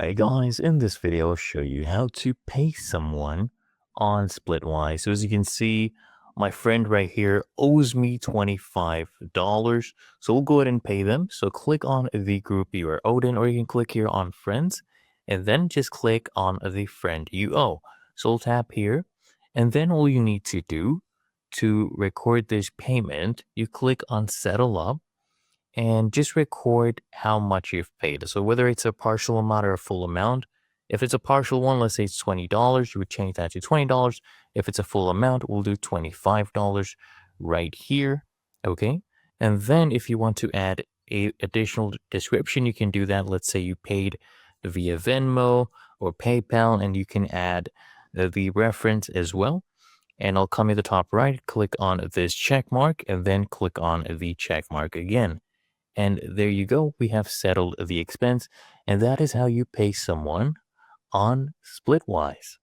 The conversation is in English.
Hey guys, in this video I'll show you how to pay someone on Splitwise. So as you can see, my friend right here owes me $25. So we'll go ahead and pay them. So click on the group you are owed in, or you can click here on friends and then just click on the friend you owe. So we'll tap here, and then all you need to do to record this payment, you click on settle up and just record how much you've paid. So whether it's a partial amount or a full amount, if it's a partial one, let's say it's $20, you would change that to $20. If it's a full amount, we'll do $25 right here. Okay. And then if you want to add a additional description, you can do that. Let's say you paid via Venmo or PayPal, and you can add the reference as well. And I'll come in the top right, click on this check mark, and then click on the check mark again. And there you go. We have settled the expense. And that is how you pay someone on Splitwise.